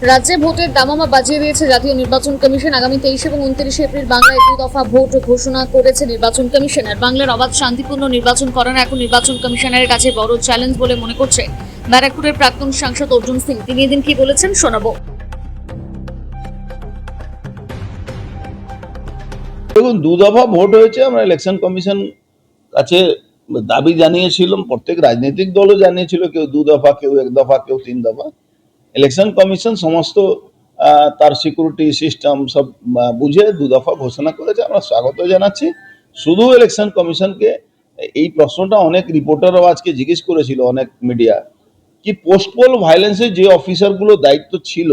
রাজ্যে ভোটের দামামা বাজিয়ে দিয়েছে জাতীয় নির্বাচন কমিশন। আগামী 23 এবং 29 এপ্রিল বাংলায় 2 দফা ভোট ঘোষণা করেছে নির্বাচন কমিশন। আর বাংলার অবাধ শান্তিপূর্ণ নির্বাচন করানো এখন নির্বাচন কমিশনের কাছে বড় চ্যালেঞ্জ বলে মনে করছে ব্যারাকপুরের প্রাক্তন সাংসদ অর্জুন সিং। তিনি এদিন কি বলেছেন শোনাবো। দেখুন, 2 দফা ভোট হয়েছে। আমরা ইলেকশন কমিশন কাছে দাবি জানিয়েছিলাম, প্রত্যেক রাজনৈতিক দলও জানিয়েছিল, কেউ 2 দফা, কেউ 1 দফা, কেউ 3 দফা। ইলেকশন কমিশন সমস্ত তার সিকিউরিটি সিস্টেম সব বুঝে 2 দফা ঘোষণা করেছে। আমরা স্বাগত জানাচ্ছি। শুধু ইলেকশন কমিশনকে এই প্রশ্নটা অনেক রিপোর্টারও আজকে জিজ্ঞেস করেছিল, অনেক মিডিয়া, কি পোস্টপোল ভায়োলেন্সের যে অফিসারগুলো দায়িত্ব ছিল,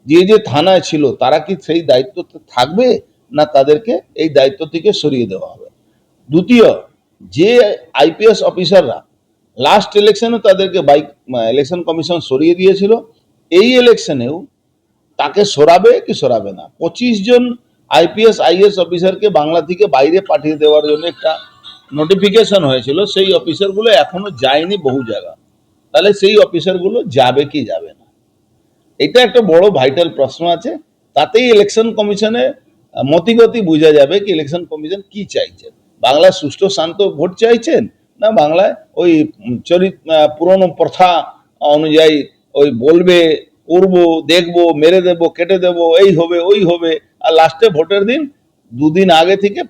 যে থানায় ছিল, তারা কি সেই দায়িত্ব থাকবে, না তাদেরকে এই দায়িত্ব থেকে সরিয়ে দেওয়া হবে। দ্বিতীয়, যে আইপিএস অফিসাররা লাস্ট ইলেকশনে তাদেরকে ইলেকশন কমিশন সরিয়ে দিয়েছিল, এই ইলেকশনেও তাকে সরাবে কি সরাবে না। 25 জন আইপিএস আইএস অফিসারকে বাংলা থেকে বাইরে পাঠিয়ে দেওয়ার জন্য একটা নোটিফিকেশন হয়েছিল, সেই অফিসারগুলো এখনো যায়নি বহু জায়গা। তাহলে সেই অফিসারগুলো যাবে কি যাবে না, এটা একটা বড় ভাইটাল প্রশ্ন আছে। তাতেই ইলেকশন কমিশনে মতিগতি বোঝা যাবে কি ইলেকশন কমিশন কি চাইছেন। বাংলায় সুষ্ঠু শান্ত ভোট চাইছেন, না বাংলায় ওই পুরনো প্রথা অনুযায়ী ওই বলবে, করবো, দেখবো, মেরে দেবো, কেটে দেবো, এই হবে ওই হবে, আর লাস্টে ভোটের দিন 2 দিন আগে থেকে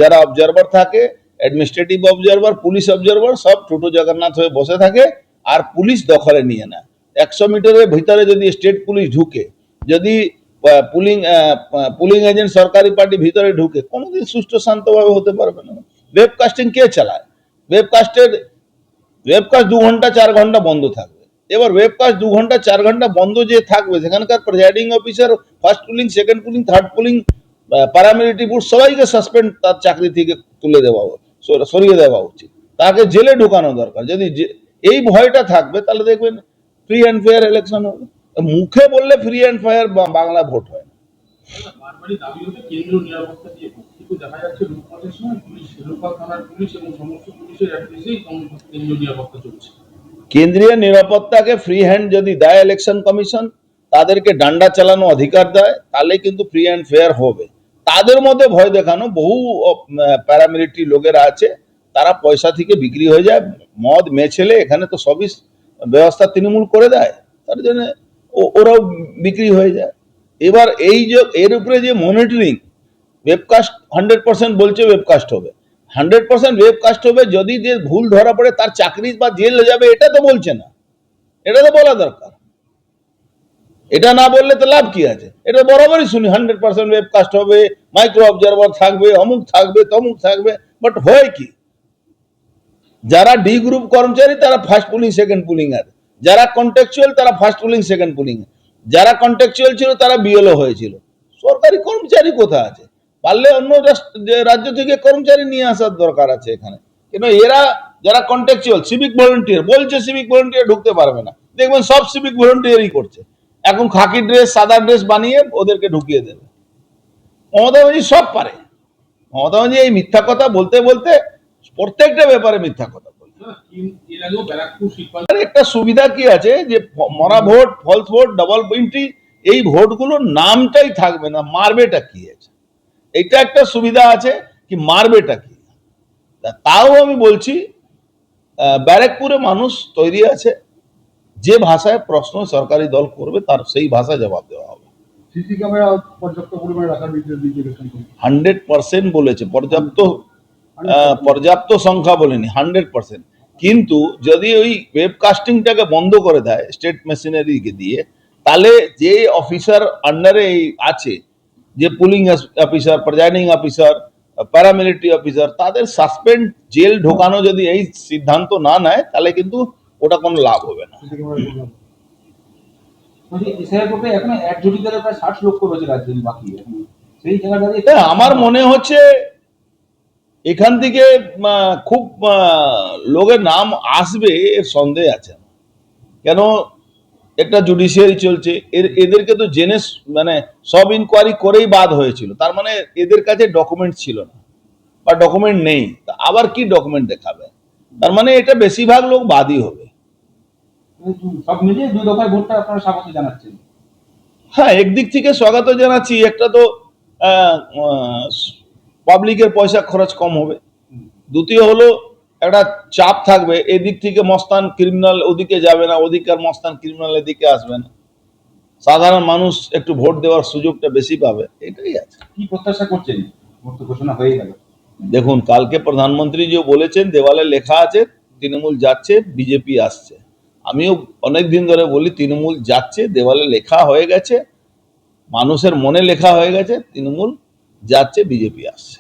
যারা অবজারভার থাকে, অ্যাডমিনিস্ট্রেটিভ অবজারভার, পুলিশ অবজারভার, সব ছোটো জগন্নাথ হয়ে বসে থাকে আর পুলিশ দখলে নিয়ে নেয়। 100 মিটারের ভিতরে যদি স্টেট পুলিশ ঢুকে, যদি পুলিং এজেন্ট সরকারি পার্টি ভিতরে ঢুকে, কোনোদিন সুষ্ঠু শান্তভাবে হতে পারবে না। ওয়েবকাস্টিং কে চালায়? ওয়েবকাস্ট 2 ঘন্টা 4 ঘন্টা বন্ধ থাকবে। এবার ওয়েবকাস্ট 2 ঘন্টা 4 ঘন্টা বন্ধ যে থাকবে, সেখানকার presiding officer, first pulling, second pulling, third pulling, paramilitary force সবাইকে সাসপেন্ড, তার চাকরি থেকে তুলে দেওয়া, সরিয়ে দেওয়া উচিত। তাকে জেলে ঢুকানো দরকার। যদি এই ভয়টা থাকবে, তাহলে দেখবেন ফ্রি অ্যান্ড ফেয়ার ইলেকশন হবে। মুখে বললে free and fair Bangla vote হয় না। বারবারই দাবি হচ্ছে কেন্দ্রীয় নিরাপত্তা দিয়ে, কিন্তু দেখা যাচ্ছে লুটপাটের সময় লোকাল থানার পুলিশ এবং সমস্ত পুলিশের অ্যাড্রেসেই কেন্দ্রীয় নিরাপত্তা চলছে। কেন্দ্রীয় নিরাপত্তাকে ফ্রি হ্যান্ড যদি দেয় ইলেকশন কমিশন, তাদেরকে ডান্ডা চালানো অধিকার দেয়, তাহলে কিন্তু ফ্রি অ্যান্ড ফেয়ার হবে। তাদের মধ্যে ভয় দেখানো বহু প্যারামিলিটারি লোকেরা আছে, তারা পয়সা থেকে বিক্রি হয়ে যায়। মদ মেছেলে এখানে তো সবই ব্যবস্থা তৃণমূল করে দেয়, তার জন্য ওরাও বিক্রি হয়ে যায়। এবার এই যে এর উপরে যে মনিটরিং, ওয়েবকাস্ট 100% বলছে ওয়েবকাস্ট হবে, 100% ওয়েবকাস্ট হবে। যদি যে ভুল ধরা পড়ে তার চাকরি বা জেল যাবে, এটা তো বলছে না, এটা তো বলা দরকার। এটা না বললে তো লাভ কি আছে? এটা বরাবরই শুনি 100% ওয়েবকাস্ট হবে, মাইক্রো অবজারভার থাকবে, অমুক থাকবে, তমুক থাকবে। বাট হয় কি, যারা ডি গ্রুপ কর্মচারী তারা ফার্স্ট পুলিং সেকেন্ড পুলিং, আর যারা কন্ট্রাকচুয়াল তারা ফার্স্ট পুলিং সেকেন্ড পুলিং, যারা কন্ট্রাকচুয়াল ছিল তারা বিএলও হয়েছিল। সরকারি কর্মচারী কোথায় আছে? পারলে অন্য রাজ্য থেকে কর্মচারী নিয়ে আসার দরকার আছে এখানে। কিন্তু এরা যারা কন্ট্রাকচুয়াল, সিভিক ভলেন্টিয়ার বলছে, সিভিক ভলেন্টিয়ার ঢুকতে পারবে না, দেখবেন সব সিভিক ভলেন্টিয়ারই করছে। এখন খাকি ড্রেস, সাদা ড্রেস বানিয়ে ওদেরকে ঢুকিয়ে দেবে। মমতা ব্যানার্জি সব পারে। মমতা ব্যানার্জি এই মিথ্যা কথা বলতে বলতে প্রত্যেকটা ব্যাপারে মিথ্যা কথা বলছে। একটা সুবিধা কি আছে, যে মরা vote, false vote, double entry, এই ভোটগুলোর নামটাই থাকবে না, মারবেটা কি আছে, এটা একটা সুবিধা আছে। কি মারবেটা কি, তাও আমি বলছি ব্যারাকপুরে মানুষ তৈরি আছে, যে ভাষায় প্রশ্ন সরকারি দল করবে তার সেই ভাষায় জবাব দেওয়া হবে। সিসি ক্যামেরা পর্যাপ্ত পরিমাণে রাখার নির্দেশ 100% বলেছে, পর্যাপ্ত সংখ্যা বলেনি, 100%। কিন্তু যদি ওই ওয়েবকাস্টিংটাকে বন্ধ করে দেয় স্টেট মেশিনারিকে দিয়ে, তাহলে যে অফিসার আন্ডারে আছে, যে pulling officer, presiding officer, paramilitary officer, তাদের সাসপেন্ড, জেল ঢোকানো যদি এই সিদ্ধান্ত না নেয়, তাহলে কিন্তু ওটা কোনো লাভ হবে না। আমার মনে হচ্ছে এখান থেকে খুব লোকের নাম আসবে, এর সন্দেহ আছে। কেন, একটা জুডিশিয়ারি চলছে, এদেরকে তো জেনে মানে সব ইনকোয়ারি করেই বাদ হয়েছিল, তার মানে এদের কাছে ডকুমেন্ট ছিল না বা ডকুমেন্ট নেই, আবার কি ডকুমেন্ট দেখাবে? তার মানে এটা বেশিরভাগ লোক বাদই হবে। সব মিলিয়ে 2 দফায় ভোটটা আপনারা স্বাগত জানাচ্ছেন। হ্যাঁ, একদিক থেকে স্বাগত জানাচ্ছি, একটা তো পাবলিকের পয়সা খরচ কম হবে। দ্বিতীয় হলো একটা চাপ থাকবে, এদিক থেকে মস্তান ক্রিমিনাল ওদিকে যাবে না, ওদিকের মস্তান ক্রিমিনাল এদিকে আসবে না, সাধারণ মানুষ একটু ভোট দেওয়ার সুযোগটা বেশি পাবে, এটাই আছে। কি প্রত্যাশা করছেন? ভোট তো ঘোষণা হয়ে গেল। দেখুন, কালকে প্রধানমন্ত্রী যে বলেছেন, দেওয়ালে লেখা আছে তৃণমূল যাচ্ছে বিজেপি আসছে। আমিও অনেক দিন ধরে বলি তৃণমূল যাচ্ছে, দেওয়ালে লেখা হয়ে গেছে, মানুষের মনে লেখা হয়ে গেছে, তৃণমূল যাচ্ছে বিজেপি আসছে।